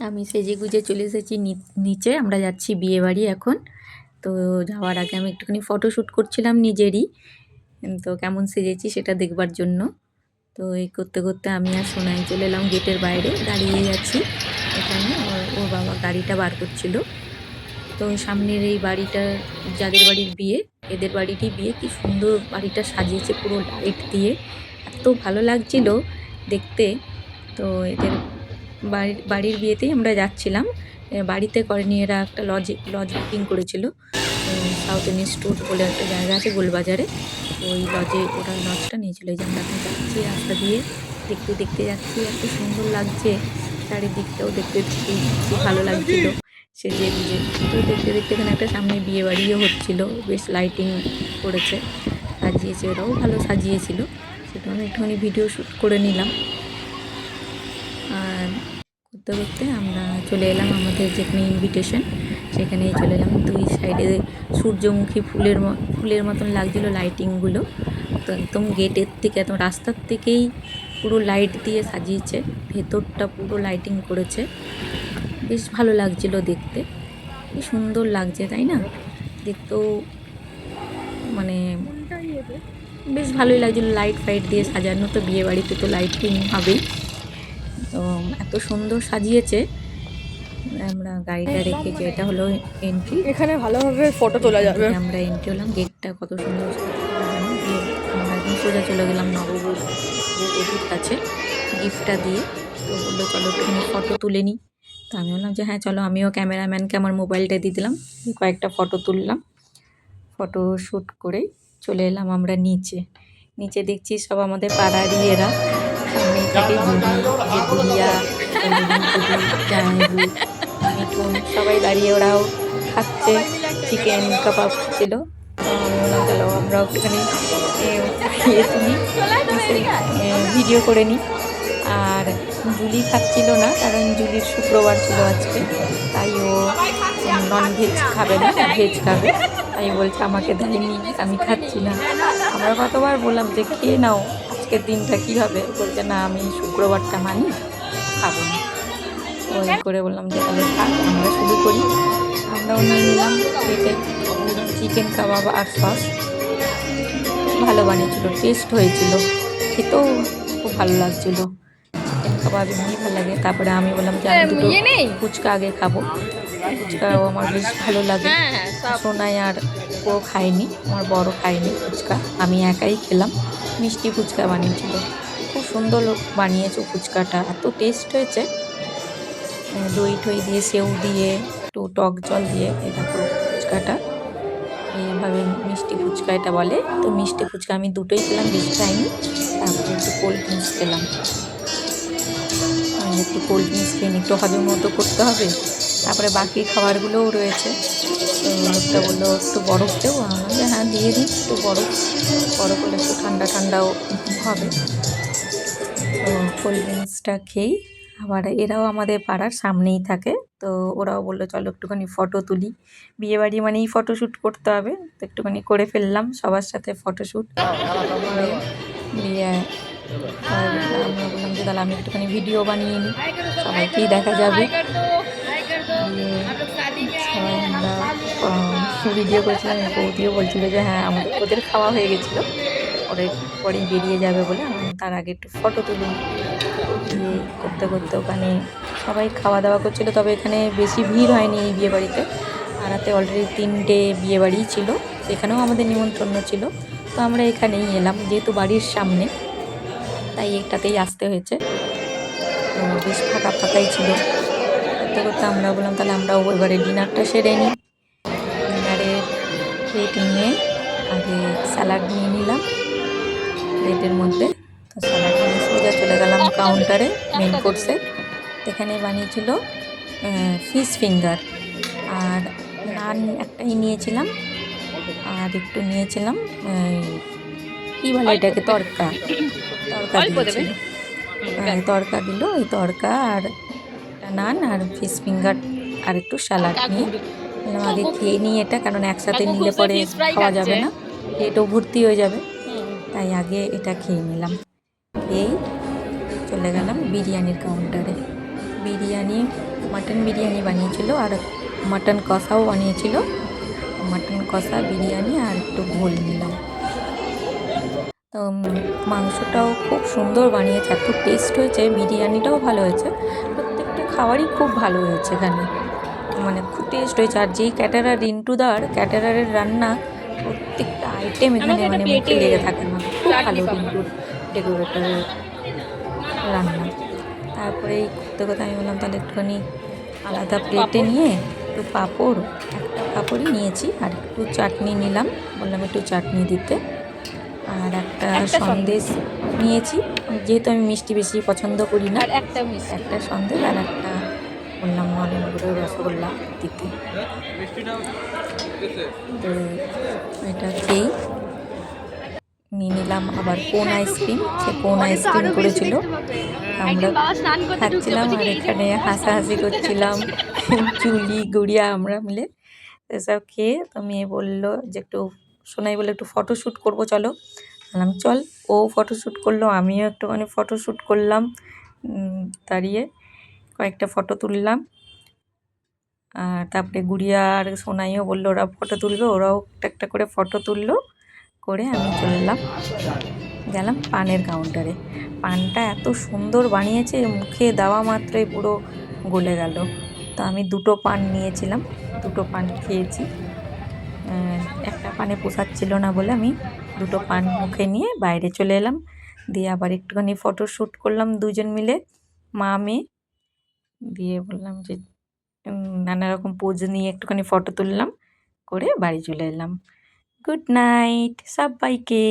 আমি সেজেগুজে চলে এসেছি নিচে। আমরা যাচ্ছি বিয়েবাড়ি এখন। তো যাওয়ার আগে আমি একটুখানি ফটোশ্যুট করছিলাম নিজেরই। তো কেমন সেজেছি সেটা দেখবার জন্য। তো এই করতে করতে আমি আর সোনাই চলে এলাম গেটের বাইরে, দাঁড়িয়ে আছি এখানে। ওর বাবা গাড়িটা বার করছিল। তো সামনের এই বাড়িটা যাদের বাড়ির বিয়ে, এদের বাড়িরই বিয়ে। কি সুন্দর বাড়িটা সাজিয়েছে পুরো লাইট দিয়ে, এত ভালো লাগছিল দেখতে। তো এদের বাড়ির বিয়েতেই আমরা যাচ্ছিলাম। বাড়িতে করেনি, এরা একটা লজ বুকিং করেছিল। সাউথ ইনস্টিটিউট বলে একটা জায়গা আছে গোলবাজারে, ওই লজে ওরা লজটা নিয়েছিল। এই যে আমরা এখন যাচ্ছি রাস্তা দিয়ে, দেখতে দেখতে যাচ্ছি, এত সুন্দর লাগছে চারিদিকটাও। দেখতে দেখতে খুব ভালো লাগছিল সেজে গুজে। তো দেখতে দেখতে এখানে একটা সামনে বিয়ে বাড়িও হচ্ছিল, বেশ লাইটিং করেছে, সাজিয়েছে, ওরাও ভালো সাজিয়েছিল। সেটা আমি একটুখানি ভিডিও শ্যুট করে নিলাম। আর করতে করতে আমরা চলে এলাম আমাদের যেখানে ইনভিটেশন, সেখানেই চলে এলাম। দুই সাইডে সূর্যমুখী ফুলের মতন লাগছিল লাইটিংগুলো। তো একদম গেটের থেকে, একদম রাস্তার থেকেই পুরো লাইট দিয়ে সাজিয়েছে, ভেতরটা পুরো লাইটিং করেছে। বেশ ভালো লাগছিল দেখতে, কি সুন্দর লাগছে তাই না? দেখতেও মানে বেশ ভালোই লাগছিল, লাইট ফাইট দিয়ে সাজানো। তো বিয়ে বাড়িতে তো লাইটিং হবেই। তো এত সুন্দর সাজিয়েছে। আমরা গাড়িটা রেখেছি, এটা হলো এন্ট্রি, এখানে ভালোভাবে ফটো তোলা যাবে। আমরা এন্ট্রি হলাম। গেটটা কত সুন্দর সাজানো দিয়ে আমরা একদম সোজা চলে গেলাম নববধূর কাছে গিফটটা দিয়ে। তো বললো চলো একটুখানি ফটো তুলে নিই। তো আমি বললাম যে হ্যাঁ চলো। আমিও ক্যামেরাম্যানকে আমার মোবাইলটা দিয়ে দিলাম, কয়েকটা ফটো তুললাম। ফটো শ্যুট করে চলে এলাম আমরা নিচে। নিচে দেখছি সব আমাদের পাড়ারই এরা, সামনেই থাকে দিদি, যে গুড়িয়া, জামাইবু, মিঠুন, সবাই দাঁড়িয়ে, ওরাও খাচ্ছে, চিকেন কাবাব ছিল। তো আমি বললাম চলো আমরাও একটুখানি তুলি, ভিডিও করে নিই। আর জুলি খাচ্ছিল না, কারণ জুলির শুক্রবার ছিল আজকে, তাই ও নন ভেজ খাবে না, ভেজ খাবে। তাই বলছে আমাকে দেয়নি, আমি খাচ্ছি না। আমরা কতবার বললাম যে খেয়ে নাও, আজকের দিনটা কী হবে। বলছে না আমি শুক্রবারটা মানি, খাবো না। ওই করে বললাম যে তাহলে থাক, আমরা শুরু করি। আমরাও নিয়ে নিলাম প্লেটে চিকেন কাবাব আর সস। ভালো বানিয়েছিল, টেস্ট হয়েছিল, খেতেও খুব ভালো লাগছিলো। চিকেন কাবাব এমনি ভালো লাগে। তারপরে আমি বললাম যে আমি দুটো ফুচকা আগে খাবো, ফুচকাও আমার বেশ ভালো লাগে। সোনাই আর ও খায়নি, আমার বড় খায়নি ফুচকা, আমি একাই খেলাম। মিষ্টি ফুচকা বানিয়েছিল, খুব সুন্দর বানিয়েছে ফুচকাটা, এত টেস্ট হয়েছে। দই টই দিয়ে, সেউ দিয়ে, একটু টক জল দিয়ে, এটা পুরো ফুচকাটা এইভাবে মিষ্টি ফুচকা এটা বলে। তো মিষ্টি ফুচকা আমি দুটোই খেলাম, বেশি খাইনি। তারপরে একটু কোল্ড ড্রিঙ্কস খেলাম। একটু কোল্ড ড্রিঙ্কস খেয়ে একটু হজম মতো করতে হবে। তারপরে বাকি খাবারগুলোও রয়েছে। তো লোকটা বললো একটু বরফ দেবো, আমি বললাম হ্যাঁ দিয়ে দিই, একটু বরফ হলে একটু ঠান্ডা ঠান্ডাও হবে। তো কোল্ড ড্রিঙ্কসটা খেয়েই আবার এরাও আমাদের পাড়ার সামনেই থাকে, তো ওরাও বললো চলো একটুখানি ফটো তুলি, বিয়েবাড়ি মানেই ফটোশ্যুট করতে হবে। তো একটুখানি করে ফেললাম সবার সাথে ফটোশ্যুট দিয়ে। আমরা বললাম যে তাহলে আমি একটুখানি ভিডিও বানিয়ে নিই, সবাইকেই দেখা যাবে। সবাই আমরা ভিডিও করেছিলাম। বৌদিও বলছিলো যে হ্যাঁ ওদের খাওয়া হয়ে গেছিলো, ওরা পরেই বেরিয়ে যাবে বলে, তার আগে একটু ফটো তুলুন। দিয়ে করতে করতে ওখানে সবাই খাওয়া দাওয়া করছিলো। তবে এখানে বেশি ভিড় হয়নি এই বিয়েবাড়িতে। পাড়াতে অলরেডি 3টে বিয়েবাড়িই ছিল, সেখানেও আমাদের নিমন্ত্রণ ছিল। তো আমরা এখানেই এলাম, যেহেতু বাড়ির সামনে, তাই একটাতেই আসতে হয়েছে। তো বেশ ফাঁকা ফাঁকাই ছিল। করতে করতে আমরা বললাম তাহলে আমরাও এবারে ডিনারটা সেরে নিই। ডিনারে প্লেট নিয়ে আগে স্যালাড নিয়ে নিলাম প্লেটের মধ্যে। তো স্যালাড নিয়ে সোজা চলে গেলাম কাউন্টারে, মেন কোর্সে। এখানে বানিয়েছিল ফিশ ফিঙ্গার, আর নান একটাই নিয়েছিলাম, আর একটু নিয়েছিলাম কী বলে এটাকে, তড়কা দিয়েছিল। তড়কা দিল, ওই তড়কা আর নান আর ফিশ ফিঙ্গার আর একটু স্যালাড নিয়ে আগে খেয়ে নিই এটা, কারণ একসাথে নিলে পরে খাওয়া যাবে না, পেটও ভর্তি হয়ে যাবে। তাই আগে এটা খেয়ে নিলাম। খেয়েই চলে গেলাম বিরিয়ানির কাউন্টারে। বিরিয়ানি, মাটন বিরিয়ানি বানিয়েছিল আর মাটন কষাও বানিয়েছিল। মাটন কষা, বিরিয়ানি আর একটু ঘোল নিলাম। তো মাংসটাও খুব সুন্দর বানিয়েছে, এত টেস্ট হয়েছে, বিরিয়ানিটাও ভালো হয়েছে, প্রত্যেকটা খাবারই খুব ভালো হয়েছে এখানে, মানে খুব টেস্ট হয়েছে। আর যেই ক্যাটারার, রিন্টুদার ক্যাটারারের রান্না, প্রত্যেকটা আইটেম এখানে মানে মুখে লেগে থাকার মতো, খুব ভালো রিন্টুর ডেকোরেটরের রান্না। তারপরে এই করতে করতে আমি বললাম তাহলে একটুখানি আলাদা প্লেটে নিয়ে একটু পাঁপড়, একটা পাঁপড়ই নিয়েছি, আর একটু চাটনি নিলাম, বললাম একটু চাটনি দিতে, আর একটা সন্দেশ নিয়েছি, যেহেতু আমি মিষ্টি বেশি পছন্দ করি না, একটা সন্দেশ আর একটা বললাম নলেনগুড়ের রসগোল্লা দিতে। তো এটা খেয়েই নিয়ে নিলাম আবার কোন আইসক্রিম, সে কোন আইসক্রিম করেছিল, আমরা খাচ্ছিলাম আর এখানে হাসাহাসি করছিলাম চুলি গুড়িয়া আমরা মিলে। এসব খেয়ে তো মেয়ে বললো যে একটু, সোনাই বলে একটু ফটোশ্যুট করবো চলো, বললাম চল। ও ফটোশ্যুট করলো, আমিও একটুখানি ফটোশ্যুট করলাম, দাঁড়িয়ে কয়েকটা ফটো তুললাম। আর তারপরে গুড়িয়া আর সোনাইও বললো ওরা ফটো তুলবে, ওরাও একটা একটা করে ফটো তুললো, করে আমি গেলাম পানের কাউন্টারে। পানটা এত সুন্দর বানিয়েছে, মুখে দেওয়া মাত্রই পুরো গলে গেল। তো আমি 2টো পান নিয়েছিলাম, 2টো পান খেয়েছি। একটা পানে পোষাচ্ছিল না বলে আমি 2টো পান মুখে নিয়ে বাইরে চলে এলাম, দিয়ে আবার একটুখানি ফটোশ্যুট করলাম দুজন মিলে, মা মেয়ে। দিয়ে বললাম যে নানা রকম পোজ নিয়ে একটুখানি ফটো তুললাম, করে বাড়ি চলে এলাম। গুড নাইট সবাইকে।